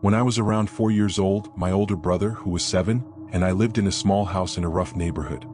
When I was around 4 years old, my older brother, who was 7, and I lived in a small house in a rough neighborhood.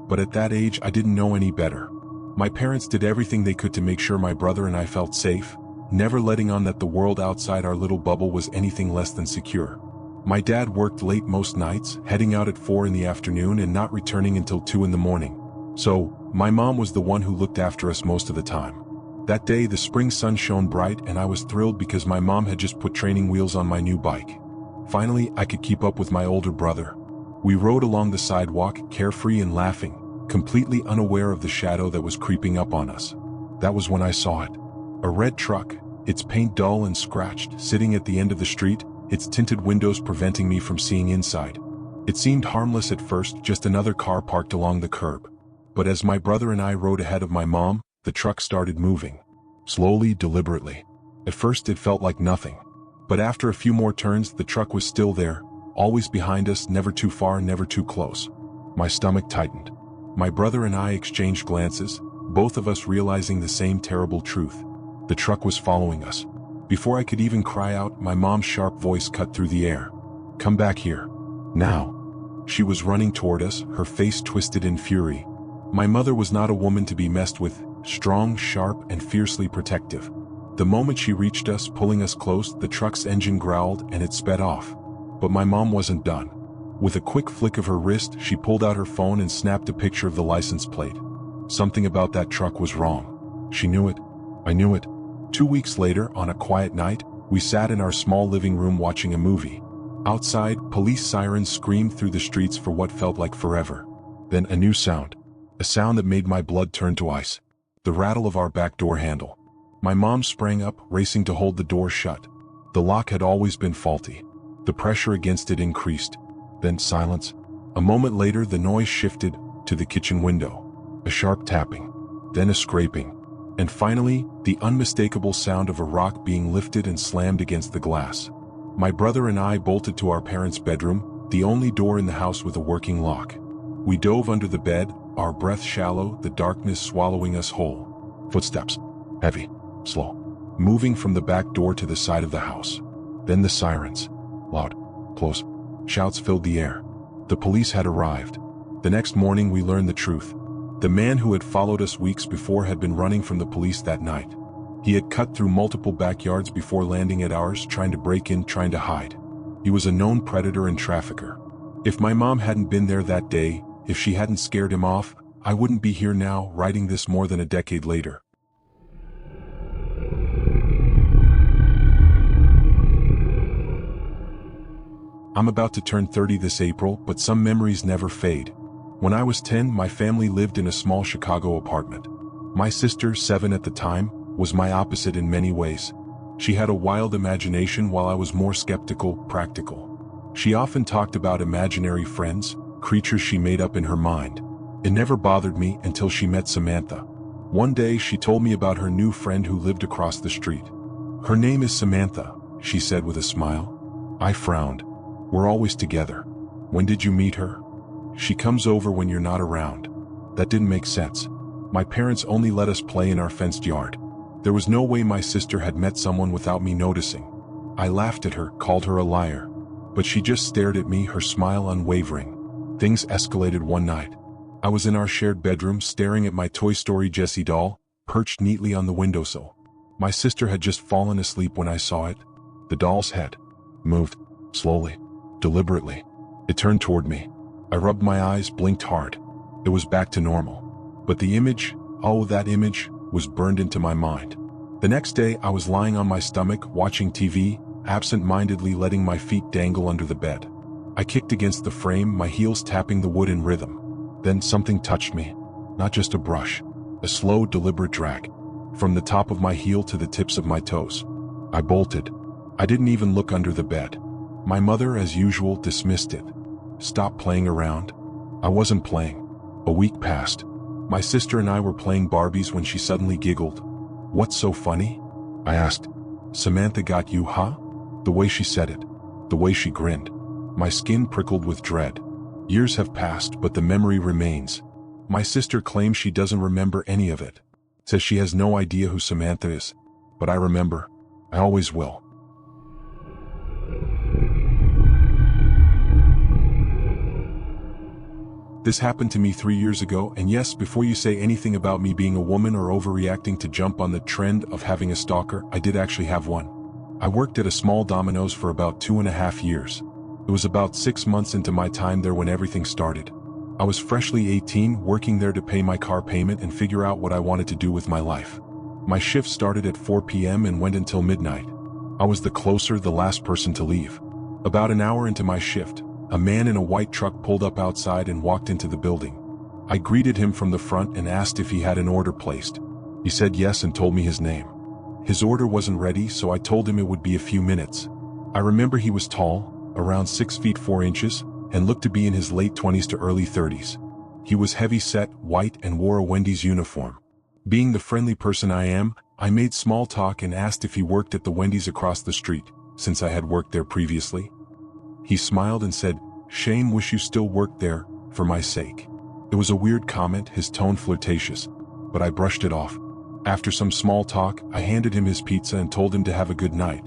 But at that age, I didn't know any better. My parents did everything they could to make sure my brother and I felt safe, never letting on that the world outside our little bubble was anything less than secure. My dad worked late most nights, heading out at 4 in the afternoon and not returning until 2 in the morning. So, my mom was the one who looked after us most of the time. That day, the spring sun shone bright and I was thrilled because my mom had just put training wheels on my new bike. Finally, I could keep up with my older brother. We rode along the sidewalk, carefree and laughing, completely unaware of the shadow that was creeping up on us. That was when I saw it. A red truck, its paint dull and scratched, sitting at the end of the street, its tinted windows preventing me from seeing inside. It seemed harmless at first, just another car parked along the curb. But as my brother and I rode ahead of my mom, the truck started moving. Slowly, deliberately. At first it felt like nothing. But after a few more turns, the truck was still there, always behind us, never too far, never too close. My stomach tightened. My brother and I exchanged glances, both of us realizing the same terrible truth. The truck was following us. Before I could even cry out, my mom's sharp voice cut through the air. "Come back here. Now." She was running toward us, her face twisted in fury. My mother was not a woman to be messed with, strong, sharp, and fiercely protective. The moment she reached us, pulling us close, the truck's engine growled and it sped off. But my mom wasn't done. With a quick flick of her wrist, she pulled out her phone and snapped a picture of the license plate. Something about that truck was wrong. She knew it. I knew it. 2 weeks later, on a quiet night, we sat in our small living room watching a movie. Outside, police sirens screamed through the streets for what felt like forever. Then a new sound. A sound that made my blood turn to ice. The rattle of our back door handle. My mom sprang up, racing to hold the door shut. The lock had always been faulty. The pressure against it increased. Then silence. A moment later, the noise shifted to the kitchen window. A sharp tapping. Then a scraping. And finally, the unmistakable sound of a rock being lifted and slammed against the glass. My brother and I bolted to our parents' bedroom, the only door in the house with a working lock. We dove under the bed, our breath shallow, the darkness swallowing us whole. Footsteps. Heavy. Slow. Moving from the back door to the side of the house. Then the sirens. Loud. Close. Shouts filled the air. The police had arrived. The next morning we learned the truth. The man who had followed us weeks before had been running from the police that night. He had cut through multiple backyards before landing at ours, trying to break in, trying to hide. He was a known predator and trafficker. If my mom hadn't been there that day, if she hadn't scared him off, I wouldn't be here now, writing this more than a decade later. I'm about to turn 30 this April, but some memories never fade. When I was 10, my family lived in a small Chicago apartment. My sister, 7 at the time, was my opposite in many ways. She had a wild imagination while I was more skeptical, practical. She often talked about imaginary friends, creatures she made up in her mind. It never bothered me until she met Samantha. One day she told me about her new friend who lived across the street. "Her name is Samantha," she said with a smile. I frowned. "We're always together. When did you meet her?" "She comes over when you're not around." That didn't make sense. My parents only let us play in our fenced yard. There was no way my sister had met someone without me noticing. I laughed at her, called her a liar. But she just stared at me, her smile unwavering. Things escalated one night. I was in our shared bedroom staring at my Toy Story Jessie doll, perched neatly on the windowsill. My sister had just fallen asleep when I saw it. The doll's head moved, slowly, deliberately. It turned toward me. I rubbed my eyes, blinked hard. It was back to normal. But the image, oh that image, was burned into my mind. The next day I was lying on my stomach, watching TV, absent-mindedly letting my feet dangle under the bed. I kicked against the frame, my heels tapping the wood in rhythm. Then something touched me. Not just a brush. A slow, deliberate drag. From the top of my heel to the tips of my toes. I bolted. I didn't even look under the bed. My mother, as usual, dismissed it. "Stop playing around." I wasn't playing. A week passed. My sister and I were playing Barbies when she suddenly giggled. "What's so funny?" I asked. "Samantha got you, huh?" The way she said it. The way she grinned. My skin prickled with dread. Years have passed, but the memory remains. My sister claims she doesn't remember any of it. Says she has no idea who Samantha is. But I remember. I always will. This happened to me 3 years ago, and yes, before you say anything about me being a woman or overreacting to jump on the trend of having a stalker, I did actually have one. I worked at a small Domino's for about 2.5 years. It was about 6 months into my time there when everything started. I was freshly 18, working there to pay my car payment and figure out what I wanted to do with my life. My shift started at 4 p.m. and went until midnight. I was the last person to leave. About an hour into my shift, a man in a white truck pulled up outside and walked into the building. I greeted him from the front and asked if he had an order placed. He said yes and told me his name. His order wasn't ready, so I told him it would be a few minutes. I remember he was tall, around 6 feet 4 inches, and looked to be in his late 20s to early 30s. He was heavy-set, white, and wore a Wendy's uniform. Being the friendly person I am, I made small talk and asked if he worked at the Wendy's across the street, since I had worked there previously. He smiled and said, "Shame, wish you still worked there, for my sake." It was a weird comment, his tone flirtatious, but I brushed it off. After some small talk, I handed him his pizza and told him to have a good night.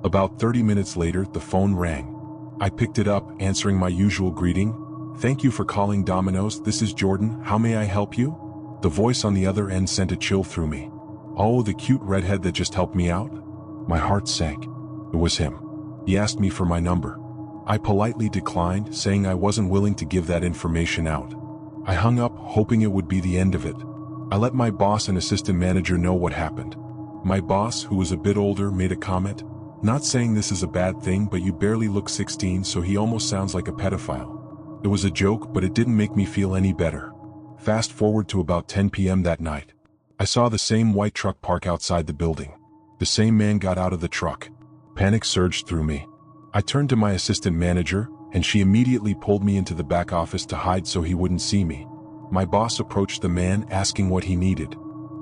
About 30 minutes later, the phone rang. I picked it up, answering my usual greeting. "Thank you for calling Domino's, this is Jordan, how may I help you?" The voice on the other end sent a chill through me. Oh, the cute redhead that just helped me out? My heart sank. It was him. He asked me for my number. I politely declined, saying I wasn't willing to give that information out. I hung up, hoping it would be the end of it. I let my boss and assistant manager know what happened. My boss, who was a bit older, made a comment. "Not saying this is a bad thing, but you barely look 16, so he almost sounds like a pedophile." It was a joke, but it didn't make me feel any better. Fast forward to about 10 p.m. that night. I saw the same white truck park outside the building. The same man got out of the truck. Panic surged through me. I turned to my assistant manager, and she immediately pulled me into the back office to hide so he wouldn't see me. My boss approached the man, asking what he needed.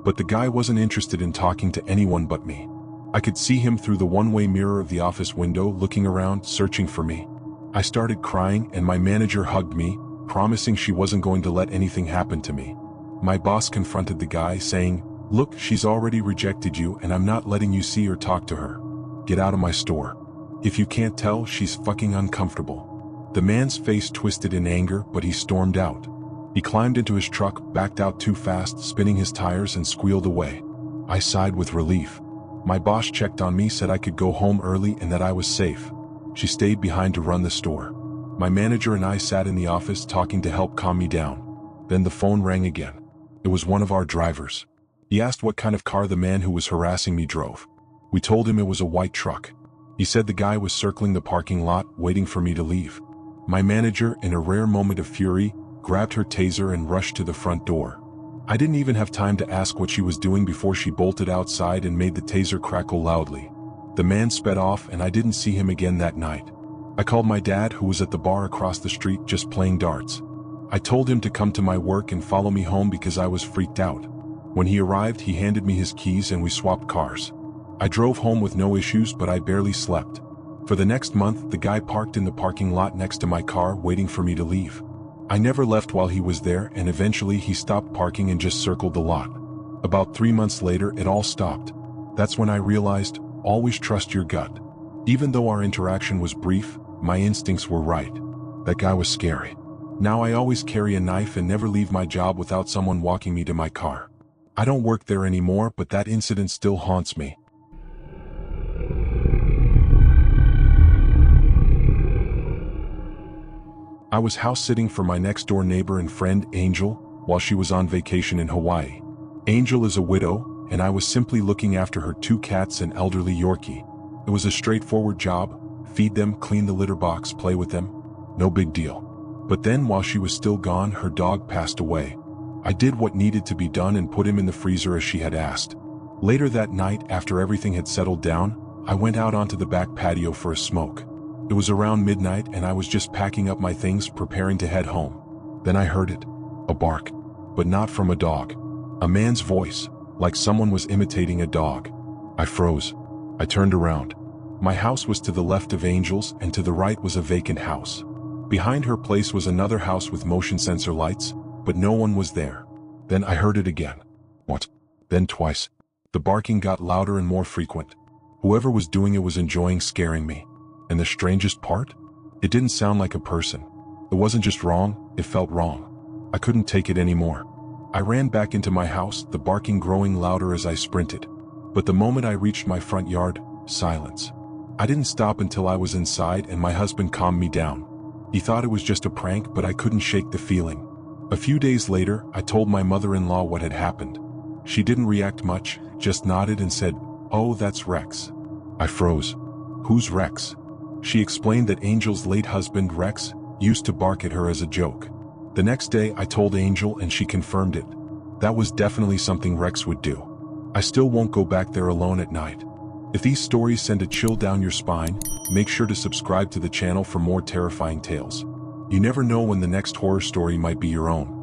But the guy wasn't interested in talking to anyone but me. I could see him through the one-way mirror of the office window, looking around, searching for me. I started crying, and my manager hugged me, promising she wasn't going to let anything happen to me. My boss confronted the guy, saying, "Look, she's already rejected you, and I'm not letting you see or talk to her. Get out of my store. If you can't tell, she's fucking uncomfortable." The man's face twisted in anger, but he stormed out. He climbed into his truck, backed out too fast, spinning his tires, and squealed away. I sighed with relief. My boss checked on me, said I could go home early and that I was safe. She stayed behind to run the store. My manager and I sat in the office talking to help calm me down. Then the phone rang again. It was one of our drivers. He asked what kind of car the man who was harassing me drove. We told him it was a white truck. He said the guy was circling the parking lot, waiting for me to leave. My manager, in a rare moment of fury, grabbed her taser and rushed to the front door. I didn't even have time to ask what she was doing before she bolted outside and made the taser crackle loudly. The man sped off, and I didn't see him again that night. I called my dad, who was at the bar across the street just playing darts. I told him to come to my work and follow me home because I was freaked out. When he arrived, he handed me his keys and we swapped cars. I drove home with no issues, but I barely slept. For the next month, the guy parked in the parking lot next to my car, waiting for me to leave. I never left while he was there, and eventually he stopped parking and just circled the lot. About 3 months later, it all stopped. That's when I realized, always trust your gut. Even though our interaction was brief, my instincts were right. That guy was scary. Now I always carry a knife and never leave my job without someone walking me to my car. I don't work there anymore, but that incident still haunts me. I was house-sitting for my next-door neighbor and friend, Angel, while she was on vacation in Hawaii. Angel is a widow, and I was simply looking after her 2 cats and elderly Yorkie. It was a straightforward job: feed them, clean the litter box, play with them. No big deal. But then, while she was still gone, her dog passed away. I did what needed to be done and put him in the freezer as she had asked. Later that night, after everything had settled down, I went out onto the back patio for a smoke. It was around midnight and I was just packing up my things, preparing to head home. Then I heard it. A bark. But not from a dog. A man's voice, like someone was imitating a dog. I froze. I turned around. My house was to the left of Angel's, and to the right was a vacant house. Behind her place was another house with motion sensor lights, but no one was there. Then I heard it again. What? Then twice. The barking got louder and more frequent. Whoever was doing it was enjoying scaring me. And the strangest part? It didn't sound like a person. It wasn't just wrong, it felt wrong. I couldn't take it anymore. I ran back into my house, the barking growing louder as I sprinted. But the moment I reached my front yard, silence. I didn't stop until I was inside and my husband calmed me down. He thought it was just a prank, but I couldn't shake the feeling. A few days later, I told my mother-in-law what had happened. She didn't react much, just nodded and said, "Oh, that's Rex." I froze. "Who's Rex?" She explained that Angel's late husband, Rex, used to bark at her as a joke. The next day, I told Angel and she confirmed it. That was definitely something Rex would do. I still won't go back there alone at night. If these stories send a chill down your spine, make sure to subscribe to the channel for more terrifying tales. You never know when the next horror story might be your own.